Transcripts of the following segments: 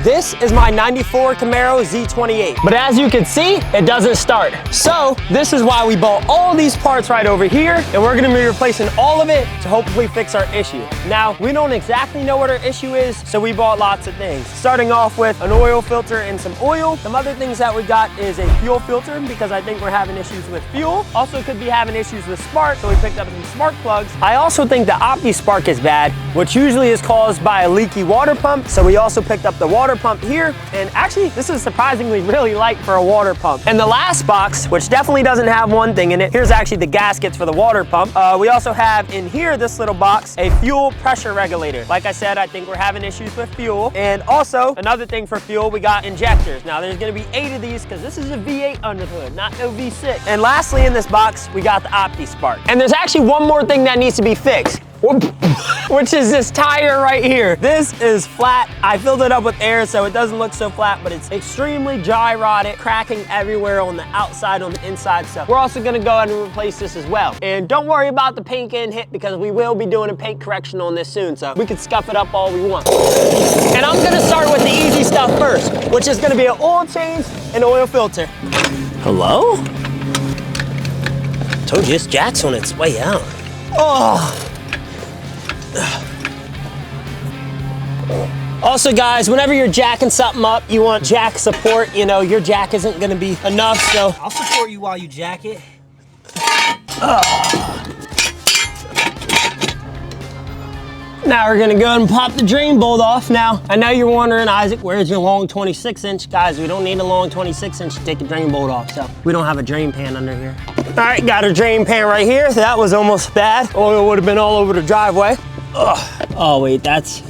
This is my 94 Camaro Z28. But as you can see, it doesn't start. So this is why we bought all these parts right over here, and we're gonna be replacing all of it to hopefully fix our issue. Now, we don't exactly know what our issue is, so we bought lots of things. Starting off with an oil filter and some oil. Some other things that we got is a fuel filter, because I think we're having issues with fuel. Also could be having issues with spark, so we picked up some spark plugs. I also think the Opti spark is bad, which usually is caused by a leaky water pump. So we also picked up the water pump here. And actually, this is surprisingly really light for a water pump. And the last box, which definitely doesn't have one thing in it, here's actually the gaskets for the water pump. We also have in here, this little box, a fuel pressure regulator. Like I said, I think we're having issues with fuel. And also, another thing for fuel, we got injectors. Now, there's gonna be 8 of these, because this is a V8 under the hood, not no V6. And lastly, in this box, we got the Opti spark. And there's actually one more thing that needs to be fixed, which is this tire right here. This is flat. I filled it up with air so it doesn't look so flat, but it's extremely dry rotted, cracking everywhere on the outside, on the inside. So we're also gonna go ahead and replace this as well. And don't worry about the paint getting hit, because we will be doing a paint correction on this soon, so we can scuff it up all we want. And I'm gonna start with the easy stuff first, which is gonna be an oil change and oil filter. Hello? Told you this jack's on its way out. Oh. Also guys, whenever you're jacking something up, you want jack support. You know, your jack isn't gonna be enough, so. I'll support you while you jack it. Now we're gonna go ahead and pop the drain bolt off. Now, I know you're wondering, Isaac, where's your long 26-inch? Guys, we don't need a long 26-inch to take the drain bolt off, so we don't have a drain pan under here. All right, got a drain pan right here. That was almost bad. Oil would have been all over the driveway. Ugh. Oh wait, that's,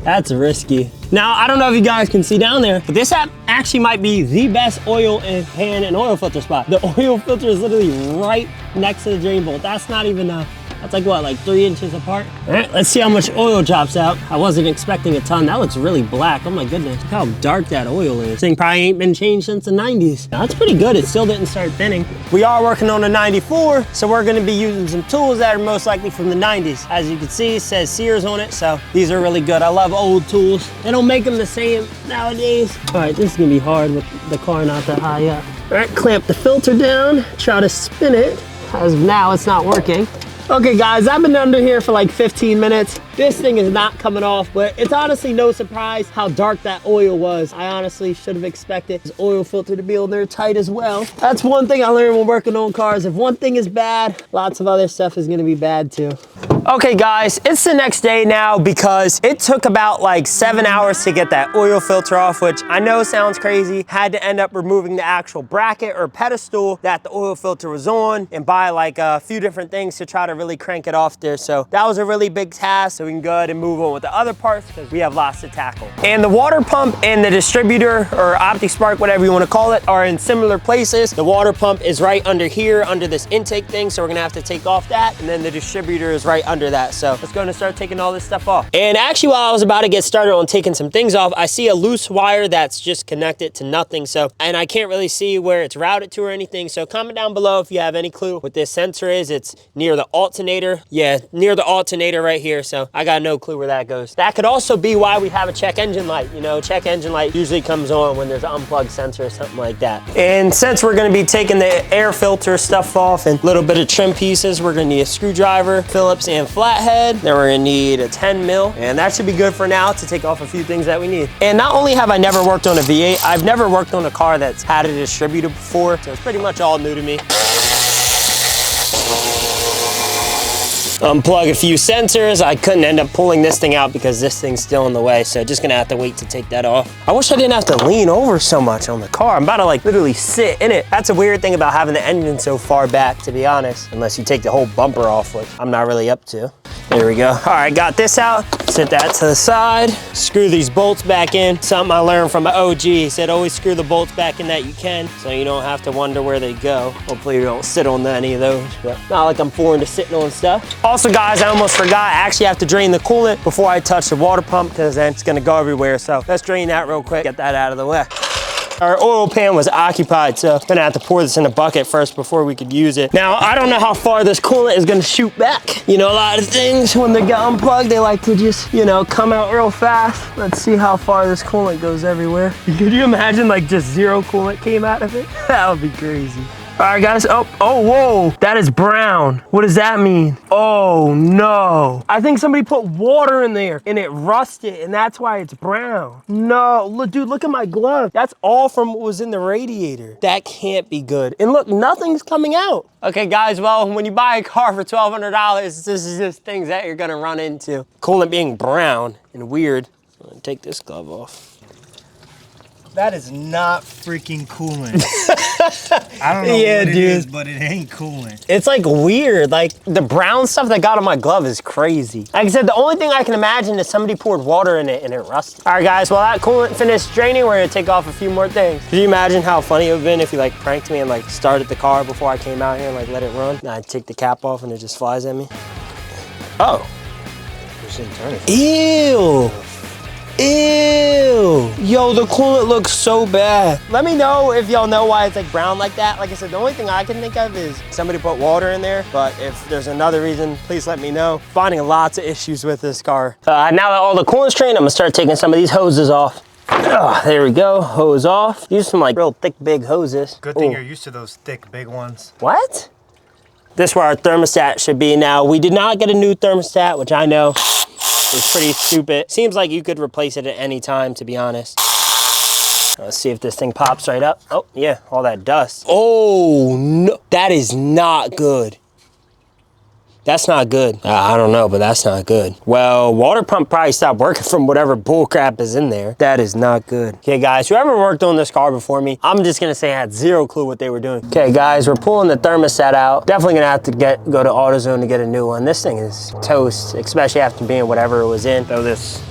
that's risky. Now, I don't know if you guys can see down there, but this actually might be the best oil pan and oil filter spot. The oil filter is literally right next to the drain bolt. That's not even that's like what, like 3 inches apart? All right, let's see how much oil drops out. I wasn't expecting a ton. That looks really black. Oh my goodness, look how dark that oil is. This thing probably ain't been changed since the 90s. Now, that's pretty good. It still didn't start thinning. We are working on a 94, so we're gonna be using some tools that are most likely from the 90s. As you can see, it says Sears on it, so these are really good. I love old tools. They don't make them the same nowadays. All right, this is gonna be hard with the car not that high up. All right, clamp the filter down, try to spin it. As of now, it's not working. Okay guys, I've been under here for like 15 minutes. This thing is not coming off, but it's honestly no surprise how dark that oil was. I honestly should have expected this oil filter to be on there tight as well. That's one thing I learned when working on cars. If one thing is bad, lots of other stuff is gonna be bad too. Okay guys, it's the next day now, because it took about like 7 hours to get that oil filter off, which I know sounds crazy. Had to end up removing the actual bracket or pedestal that the oil filter was on and buy like a few different things to try to really crank it off there. So that was a really big task, so we can go ahead and move on with the other parts, because we have lots to tackle. And the water pump and the distributor, or Opti spark, whatever you want to call it, are in similar places. The water pump is right under here, under this intake thing, so we're gonna have to take off that, and then the distributor is right under that. So let's go and start taking all this stuff off. And actually, while I was about to get started on taking some things off, I see a loose wire that's just connected to nothing. So, and I can't really see where it's routed to or anything. So comment down below if you have any clue what this sensor is. It's near the alternator. Yeah, near the alternator right here. So I got no clue where that goes. That could also be why we have a check engine light. You know, check engine light usually comes on when there's an unplugged sensor or something like that. And since we're gonna be taking the air filter stuff off and a little bit of trim pieces, we're gonna need a screwdriver, Phillips, and flathead. Then we're gonna need a 10 mil, and that should be good for now to take off a few things that we need. And not only have I never worked on a V8, I've never worked on a car that's had a distributor before, so it's pretty much all new to me. Unplug a few sensors. I couldn't end up pulling this thing out because this thing's still in the way, so just gonna have to wait to take that off. I wish I didn't have to lean over so much on the car. I'm about to like literally sit in it. That's a weird thing about having the engine so far back, to be honest, unless you take the whole bumper off, which I'm not really up to. There we go. All right, got this out. Set that to the side. Screw these bolts back in. Something I learned from my OG. He said always screw the bolts back in that you can, so you don't have to wonder where they go. Hopefully you don't sit on any of those, but not like I'm foreign to sitting on stuff. Also guys, I almost forgot, I actually have to drain the coolant before I touch the water pump, because then it's gonna go everywhere. So let's drain that real quick, get that out of the way. Our oil pan was occupied, so I'm gonna have to pour this in a bucket first before we could use it. Now, I don't know how far this coolant is gonna shoot back. You know, a lot of things, when they get unplugged, they like to just, you know, come out real fast. Let's see how far this coolant goes everywhere. Could you imagine like just zero coolant came out of it? That would be crazy. All right, guys. Oh, whoa. That is brown. What does that mean? Oh, no. I think somebody put water in there and it rusted, and that's why it's brown. No, look, dude, look at my glove. That's all from what was in the radiator. That can't be good. And look, nothing's coming out. Okay, guys, well, when you buy a car for $1,200, this is just things that you're gonna run into. Coolant being brown and weird. I'm gonna take this glove off. That is not freaking coolant. I don't know what it is, but it ain't coolant. It's like weird. Like the brown stuff that got on my glove is crazy. Like I said, the only thing I can imagine is somebody poured water in it and it rusted. All right, guys, well that coolant finished draining, we're gonna take off a few more things. Could you imagine how funny it would have been if you like pranked me and like started the car before I came out here and like let it run? And I'd take the cap off and it just flies at me. Oh. Ew. Ew. Yo, the coolant looks so bad. Let me know if y'all know why it's like brown like that. Like I said, the only thing I can think of is somebody put water in there, but if there's another reason, please let me know. Finding lots of issues with this car. Now that all the coolant's drained, I'm gonna start taking some of these hoses off. Oh, there we go, hose off. Use some like real thick, big hoses. Good thing you're used to those thick, big ones. What? This is where our thermostat should be now. We did not get a new thermostat, which I know is pretty stupid. Seems like you could replace it at any time, to be honest. Let's see if this thing pops right up. Oh, yeah, all that dust. Oh, no, that is not good. That's not good. I don't know, but that's not good. Well, water pump probably stopped working from whatever bull crap is in there. That is not good. Okay, guys, whoever worked on this car before me, I'm just gonna say I had zero clue what they were doing. Okay, guys, we're pulling the thermostat out. Definitely gonna have to go to AutoZone to get a new one. This thing is toast, especially after being whatever it was in. Throw this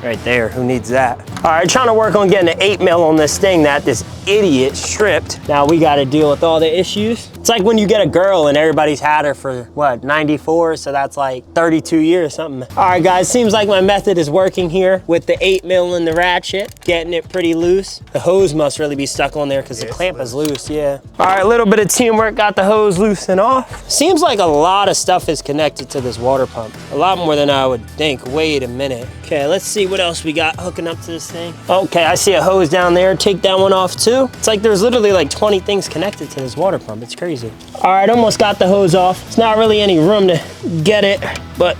right there, who needs that? All right, trying to work on getting an 8mm on this thing that this idiot stripped. Now we gotta deal with all the issues. It's like when you get a girl and everybody's had her for, what, 94? So that's like 32 years, something. All right, guys, seems like my method is working here with the 8mm and the ratchet, getting it pretty loose. The hose must really be stuck on there because the clamp is loose, yeah. All right, a little bit of teamwork, got the hose loose and off. Seems like a lot of stuff is connected to this water pump. A lot more than I would think. Wait a minute. Okay, let's see what else we got hooking up to this thing. Okay, I see a hose down there. Take that one off too. It's like there's literally like 20 things connected to this water pump. It's crazy. All right, almost got the hose off. It's not really any room to get it, but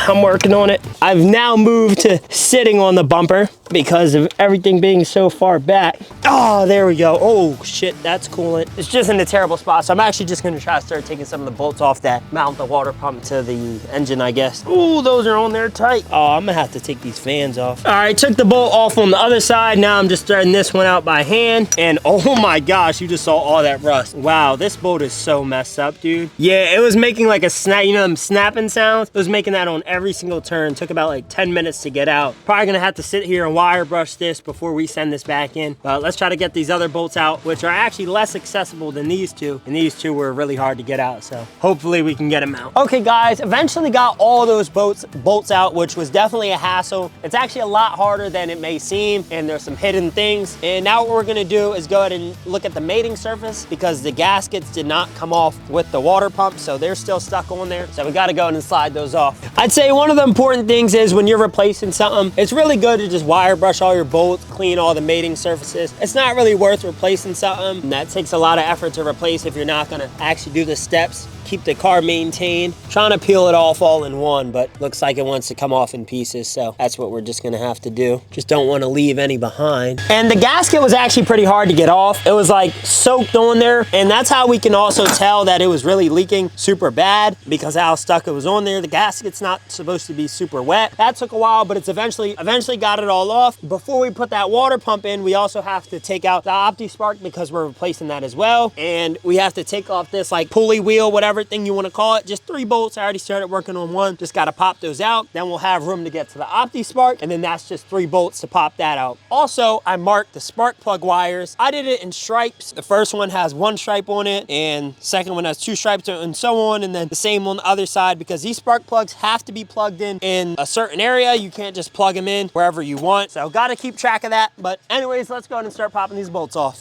I'm working on it. I've now moved to sitting on the bumper because of everything being so far back. Oh, there we go. Oh shit, that's coolant. It's just in a terrible spot. So I'm actually just gonna try to start taking some of the bolts off that mount the water pump to the engine, I guess. Oh, those are on there tight. Oh, I'm gonna have to take these fans off. All right, took the bolt off on the other side. Now I'm just threading this one out by hand. And oh my gosh, you just saw all that rust. Wow, this bolt is so messed up, dude. Yeah, it was making like a snap, you know them snapping sounds? It was making that on every single turn. Took about like 10 minutes to get out. Probably gonna have to sit here and wire brush this before we send this back in. But let's try to get these other bolts out, which are actually less accessible than these two. And these two were really hard to get out, so hopefully we can get them out. Okay, guys, eventually got all those bolts out, which was definitely a hassle. It's actually a lot harder than it may seem, and there's some hidden things. And now what we're gonna do is go ahead and look at the mating surface because the gaskets did not come off with the water pump, so they're still stuck on there. So we gotta go and slide those off. I'd say one of the important things is when you're replacing something, it's really good to just wire brush all your bolts, clean all the mating surfaces. It's not really worth replacing something that takes a lot of effort to replace if you're not gonna actually do the steps, keep the car maintained. Trying to peel it off all in one, but looks like it wants to come off in pieces, so that's what we're just gonna have to do. Just don't want to leave any behind. And the gasket was actually pretty hard to get off. It was like soaked on there, and that's how we can also tell that it was really leaking super bad because how stuck it was on there. The gasket's not supposed to be super wet. That took a while, but it's eventually got it all off. Before we put that water pump in, we also have to take out the OptiSpark because we're replacing that as well. And we have to take off this like pulley wheel, whatever thing you want to call it. Just 3 bolts. I already started working on one. Just got to pop those out. Then we'll have room to get to the OptiSpark, and then that's just 3 bolts to pop that out. Also, I marked the spark plug wires. I did it in stripes. The first one has 1 stripe on it, and and second one has 2 stripes and so on, and then the same on the other side, because these spark plugs have to be plugged in a certain area. You can't just plug them in wherever you want. So gotta keep track of that. But anyways, let's go ahead and start popping these bolts off.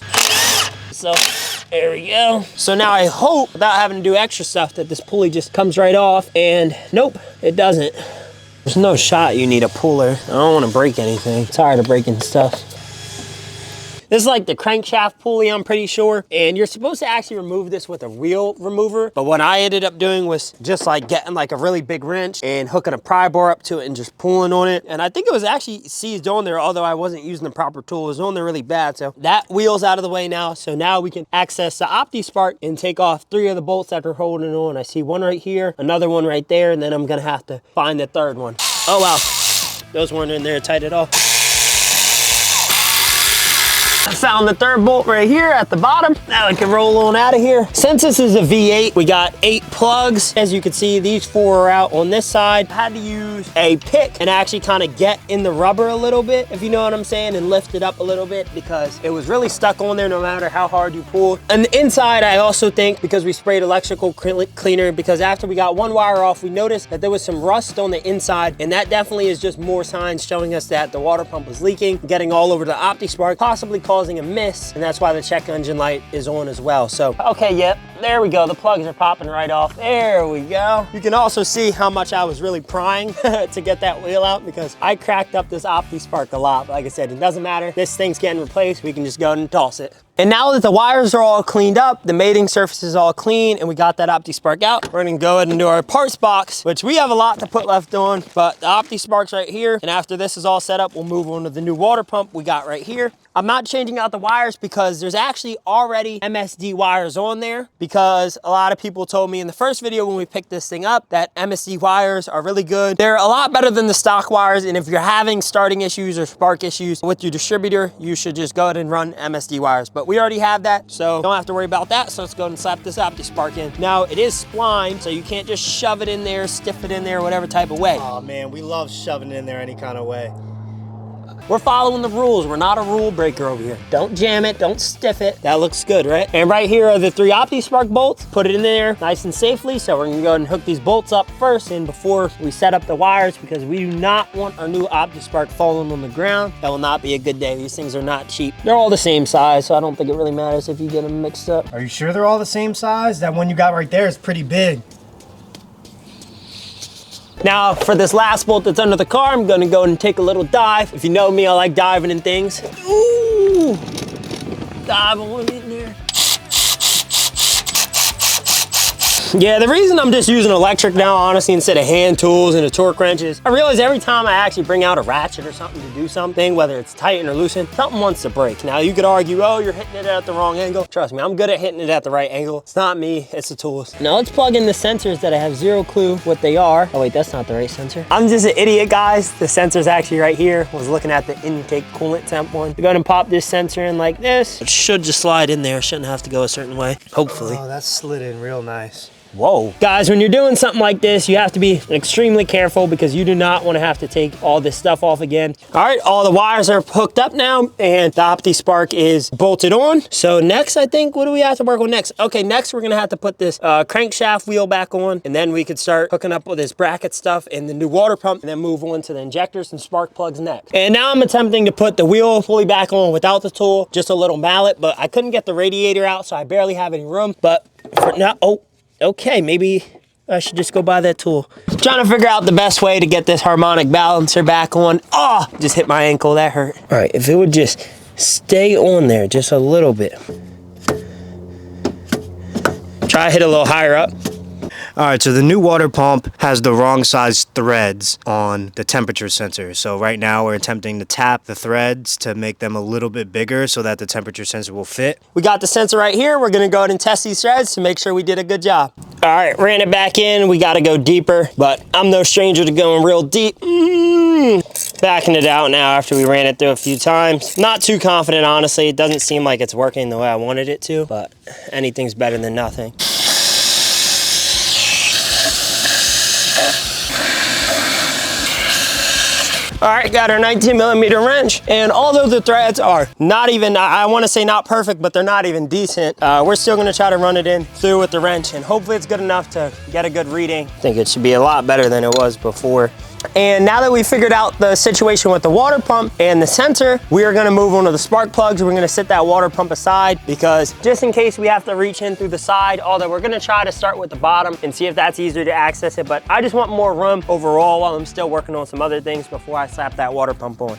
So there we go. So now I hope, without having to do extra stuff, that this pulley just comes right off, and nope, it doesn't. There's no shot you need a puller. I don't want to break anything. I'm tired of breaking stuff. This is like the crankshaft pulley, I'm pretty sure. And you're supposed to actually remove this with a wheel remover. But what I ended up doing was just like getting like a really big wrench and hooking a pry bar up to it and just pulling on it. And I think it was actually seized on there, although I wasn't using the proper tool. It was on there really bad. So that wheel's out of the way now. So now we can access the OptiSpark and take off 3 of the bolts that are holding on. I see one right here, another one right there, and then I'm gonna have to find the third one. Oh wow, those weren't in there tight at all. I found the third bolt right here at the bottom. Now I can roll on out of here. Since this is a V8, we got 8 plugs. As you can see, these 4 are out on this side. I had to use a pick and actually kind of get in the rubber a little bit, if you know what I'm saying, and lift it up a little bit, because it was really stuck on there no matter how hard you pull. And the inside, I also think, because we sprayed electrical cleaner, because after we got one wire off, we noticed that there was some rust on the inside, and that definitely is just more signs showing us that the water pump was leaking, getting all over the OptiSpark, possibly causing a miss, and that's why the check engine light is on as well. So, okay, yep, there we go. The plugs are popping right off. There we go. You can also see how much I was really prying to get that wheel out, because I cracked up this OptiSpark a lot. But like I said, it doesn't matter. This thing's getting replaced. We can just go and toss it. And now that the wires are all cleaned up, the mating surface is all clean, and we got that OptiSpark out, we're gonna go ahead and do our parts box, which we have a lot to put left on, but the OptiSpark's right here. And after this is all set up, we'll move on to the new water pump we got right here. I'm not changing out the wires because there's actually already MSD wires on there, because a lot of people told me in the first video when we picked this thing up that MSD wires are really good. They're a lot better than the stock wires, and if you're having starting issues or spark issues with your distributor, you should just go ahead and run MSD wires. But we already have that, so don't have to worry about that. So let's go ahead and slap this OptiSpark in. Now, it is splined, so you can't just shove it in there, stiff it in there, whatever type of way. Oh man, we love shoving it in there any kind of way. We're following the rules. We're not a rule breaker over here. Don't jam it, don't stiff it. That looks good, right? And right here are the 3 OptiSpark bolts. Put it in there nice and safely. So we're gonna go ahead and hook these bolts up first, and before we set up the wires, because we do not want our new OptiSpark falling on the ground. That will not be a good day. These things are not cheap. They're all the same size, so I don't think it really matters if you get them mixed up. Are you sure they're all the same size? That one you got right there is pretty big. Now, for this last bolt that's under the car, I'm gonna go and take a little dive. If you know me, I like diving in things. Ooh! Dive on in there. Yeah, the reason I'm just using electric now, honestly, instead of hand tools and the torque wrenches, I realize every time I actually bring out a ratchet or something to do something, whether it's tighten or loosen, something wants to break. Now, you could argue, oh, you're hitting it at the wrong angle. Trust me, I'm good at hitting it at the right angle. It's not me, it's the tools. Now, let's plug in the sensors that I have zero clue what they are. Oh, wait, that's not the right sensor. I'm just an idiot, guys. The sensor's actually right here. I was looking at the intake coolant temp one. Go ahead and pop this sensor in like this. It should just slide in there. Shouldn't have to go a certain way, hopefully. Oh, that slid in real nice. Whoa. Guys, when you're doing something like this, you have to be extremely careful, because you do not want to have to take all this stuff off again. All right, all the wires are hooked up now, and the OptiSpark is bolted on. So next, I think, what do we have to work on next? Okay, next we're gonna have to put this crankshaft wheel back on, and then we could start hooking up with this bracket stuff and the new water pump, and then move on to the injectors and spark plugs next. And now I'm attempting to put the wheel fully back on without the tool, just a little mallet, but I couldn't get the radiator out, so I barely have any room. But for now, oh, okay, maybe I should just go buy that tool. Trying to figure out the best way to get this harmonic balancer back on. Oh, just hit my ankle, that hurt. All right, if it would just stay on there just a little bit. Try to hit a little higher up. All right, so the new water pump has the wrong size threads on the temperature sensor. So right now we're attempting to tap the threads to make them a little bit bigger so that the temperature sensor will fit. We got the sensor right here. We're gonna go ahead and test these threads to make sure we did a good job. All right, ran it back in. We gotta go deeper, but I'm no stranger to going real deep. Backing it out now after we ran it through a few times. Not too confident, honestly. It doesn't seem like it's working the way I wanted it to, but anything's better than nothing. All right, got our 19mm wrench. And although the threads are not even, I wanna say not perfect, but they're not even decent, we're still gonna try to run it in through with the wrench, and hopefully it's good enough to get a good reading. I think it should be a lot better than it was before. And now that we figured out the situation with the water pump and the sensor, we are gonna move on to the spark plugs. We're gonna set that water pump aside because just in case we have to reach in through the side, although we're gonna try to start with the bottom and see if that's easier to access it, but I just want more room overall while I'm still working on some other things before I slap that water pump on.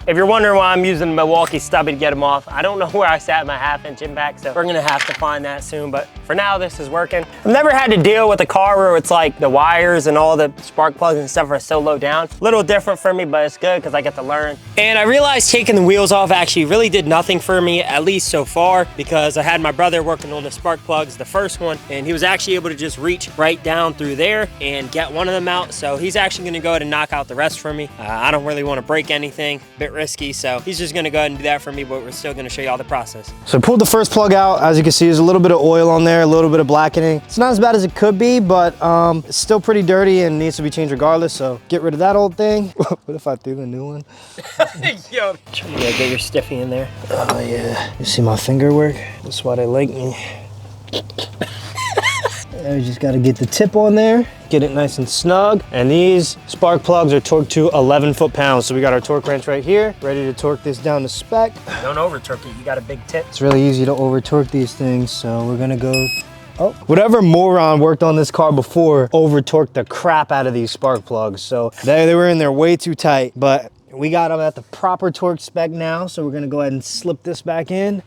If you're wondering why I'm using the Milwaukee stubby to get them off, I don't know where I sat my 1/2 inch impact, so we're gonna have to find that soon, but for now, this is working. I've never had to deal with a car where it's like the wires and all the spark plugs and stuff are so low down. A little different for me, but it's good because I get to learn. And I realized taking the wheels off actually really did nothing for me, at least so far, because I had my brother working on the spark plugs, the first one, and he was actually able to just reach right down through there and get one of them out. So he's actually gonna go ahead and knock out the rest for me. I don't really wanna break anything, bit risky, so he's just gonna go ahead and do that for me, but we're still gonna show you all the process. So I pulled the first plug out. As you can see, there's a little bit of oil on there, a little bit of blackening. It's not as bad as it could be, but it's still pretty dirty and needs to be changed regardless, so get rid of that old thing. What if I threw the new one? Yo, try to get your stiffy in there. Oh yeah, you see my finger work? That's why they like me. We just gotta get the tip on there, get it nice and snug. And these spark plugs are torqued to 11 foot-pounds. So we got our torque wrench right here, ready to torque this down to spec. Don't over torque it, you got a big tip. It's really easy to over torque these things, so we're gonna go, oh. Whatever moron worked on this car before over torqued the crap out of these spark plugs. So they were in there way too tight, but we got them at the proper torque spec now, so we're gonna go ahead and slip this back in.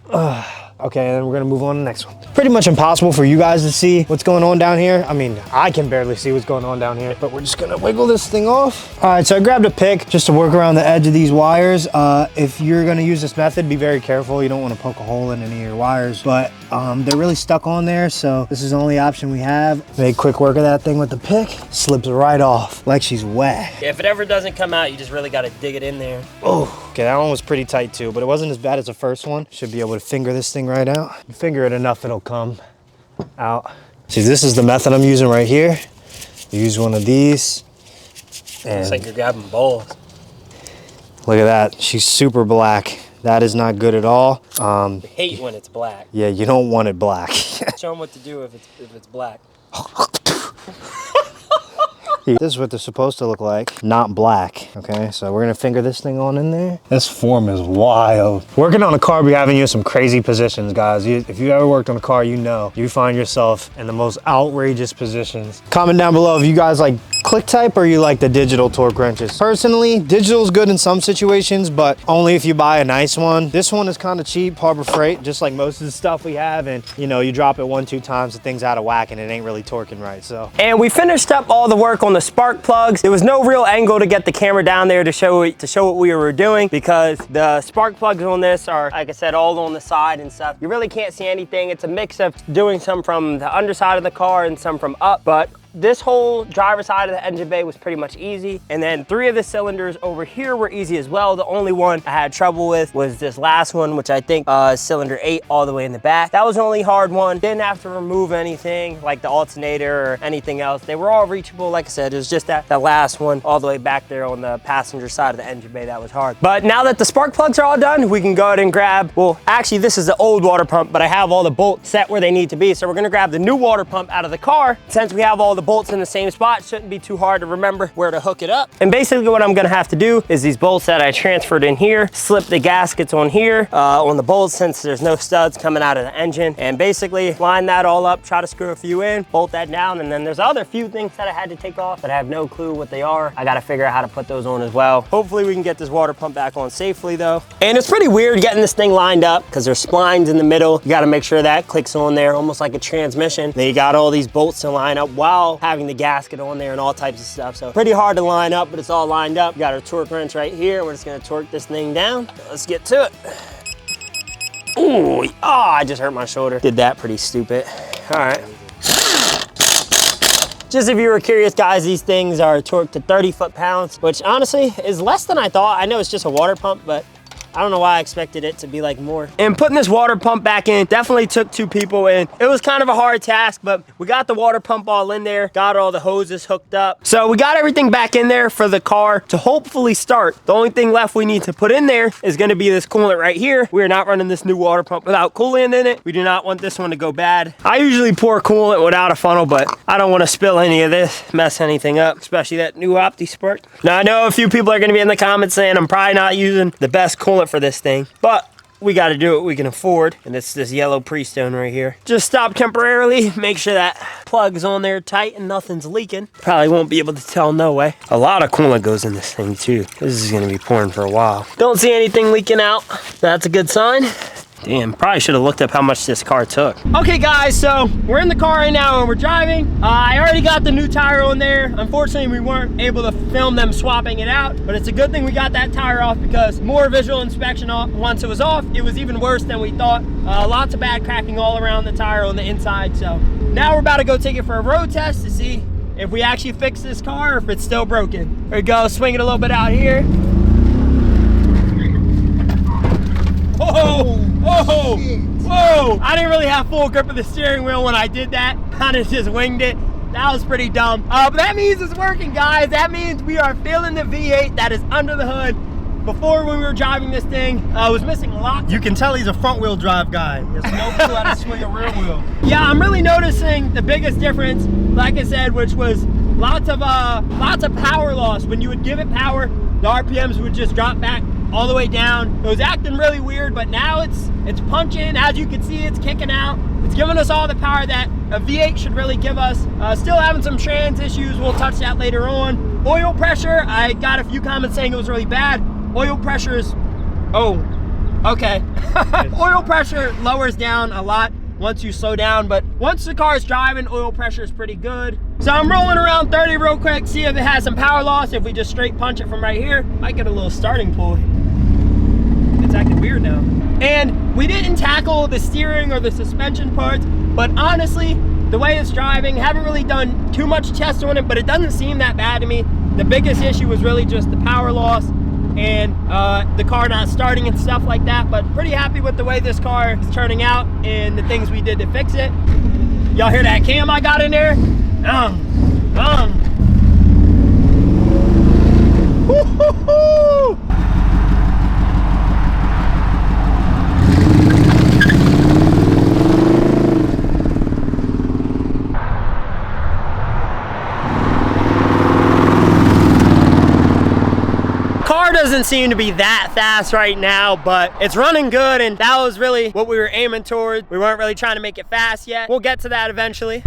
Okay, and then we're gonna move on to the next one. Pretty much impossible for you guys to see what's going on down here. I mean, I can barely see what's going on down here, but we're just gonna wiggle this thing off. All right, so I grabbed a pick just to work around the edge of these wires. If you're gonna use this method, be very careful. You don't wanna poke a hole in any of your wires, but they're really stuck on there, so this is the only option we have. Make quick work of that thing with the pick. Slips right off like she's wet. Yeah, if it ever doesn't come out, you just really gotta dig it in there. Oh, okay, that one was pretty tight too, but it wasn't as bad as the first one. Should be able to finger this thing right out. You finger it enough, it'll come out. See, this is the method I'm using right here. You use one of these. And it's like you're grabbing balls. Look at that, she's super black. That is not good at all. I hate when it's black. Yeah, you don't want it black. Show them what to do if it's black. This is what they're supposed to look like, not black. Okay, so we're gonna finger this thing on in there. This form is wild. Working on a car be having you in some crazy positions, guys. If you ever worked on a car, you know you find yourself in the most outrageous positions. Comment down below if you guys like click type or you like the digital torque wrenches. Personally, digital is good in some situations, but only if you buy a nice one. This one is kind of cheap, Harbor Freight, just like most of the stuff we have, and you know, you drop it 1-2 times, the thing's out of whack and it ain't really torquing right, so. And we finished up all the work on the spark plugs. There was no real angle to get the camera down there to show what we were doing, because the spark plugs on this are, like I said, all on the side and stuff. You really can't see anything. It's a mix of doing some from the underside of the car and some from up, but this whole driver's side of the engine bay was pretty much easy. And then 3 of the cylinders over here were easy as well. The only one I had trouble with was this last one, which I think is cylinder 8 all the way in the back. That was the only hard one. Didn't have to remove anything like the alternator or anything else. They were all reachable. Like I said, it was just that last one all the way back there on the passenger side of the engine bay that was hard. But now that the spark plugs are all done, we can go ahead and grab, well, actually this is the old water pump, but I have all the bolts set where they need to be. So we're gonna grab the new water pump out of the car. Since we have all the bolts in the same spot, shouldn't be too hard to remember where to hook it up. And basically what I'm gonna have to do is these bolts that I transferred in here, slip the gaskets on here, on the bolts, since there's no studs coming out of the engine, and basically line that all up, try to screw a few in, bolt that down, and then there's other few things that I had to take off that I have no clue what they are. I gotta figure out how to put those on as well. Hopefully we can get this water pump back on safely though. And it's pretty weird getting this thing lined up because there's splines in the middle. You gotta make sure that clicks on there, almost like a transmission. Then you got all these bolts to line up while having the gasket on there and all types of stuff. So pretty hard to line up, but it's all lined up. We got our torque wrench right here. We're just gonna torque this thing down. Let's get to it. Ooh, oh, I just hurt my shoulder. Did that pretty stupid. All right. Just if you were curious, guys, these things are torqued to 30 foot-pounds, which honestly is less than I thought. I know it's just a water pump, but I don't know why I expected it to be like more. And putting this water pump back in definitely took 2 people, and it was kind of a hard task, but we got the water pump all in there, got all the hoses hooked up. So we got everything back in there for the car to hopefully start. The only thing left we need to put in there is gonna be this coolant right here. We are not running this new water pump without coolant in it. We do not want this one to go bad. I usually pour coolant without a funnel, but I don't want to spill any of this, mess anything up, especially that new OptiSpark. Now I know a few people are gonna be in the comments saying I'm probably not using the best coolant for this thing, but we got to do what we can afford, and it's this yellow Pre-Stone right here. Just stop temporarily, make sure that plug's on there tight and nothing's leaking. Probably won't be able to tell, no way. A lot of coolant goes in this thing too. This is gonna be pouring for a while. Don't see anything leaking out. That's a good sign. Damn, probably should have looked up how much this car took. Okay guys, so we're in the car right now and we're driving. I already got the new tire on there. Unfortunately, we weren't able to film them swapping it out, but it's a good thing we got that tire off, because more visual inspection once it was off, it was even worse than we thought. Lots of bad cracking all around the tire on the inside. So now we're about to go take it for a road test to see if we actually fix this car or if it's still broken. There we go, swing it a little bit out here. Whoa, whoa, whoa. I didn't really have full grip of the steering wheel when I did that. Kind of just winged it. That was pretty dumb. But that means it's working, guys. That means we are feeling the V8 that is under the hood. Before, when we were driving this thing, I was missing lots. You can tell he's a front wheel drive guy. He has no clue how to swing a rear wheel. Yeah, I'm really noticing the biggest difference, like I said, which was lots of power loss. When you would give it power, the RPMs would just drop back all the way down. It was acting really weird, but now it's punching. As you can see, it's kicking out. It's giving us all the power that a V8 should really give us. Still having some trans issues. We'll touch that later on. Oil pressure, I got a few comments saying it was really bad. Oil pressure is, oh, okay. Oil pressure lowers down a lot once you slow down, but once the car is driving, oil pressure is pretty good. So I'm rolling around 30 real quick, see if it has some power loss. If we just straight punch it from right here, might get a little starting pull. It's acting weird now. And we didn't tackle the steering or the suspension parts, but honestly, the way it's driving, haven't really done too much tests on it, but it doesn't seem that bad to me. The biggest issue was really just the power loss and the car not starting and stuff like that, but pretty happy with the way this car is turning out and the things we did to fix it. Y'all hear that cam I got in there? Woo-hoo-hoo! Car doesn't seem to be that fast right now, but it's running good, and that was really what we were aiming toward. We weren't really trying to make it fast yet. We'll get to that eventually.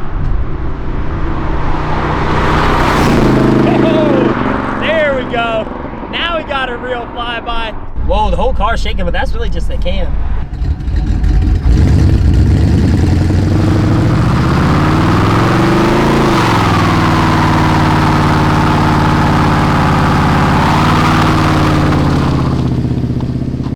Oh, there we go. Now we got a real flyby. Whoa, the whole car's shaking, but that's really just the cam.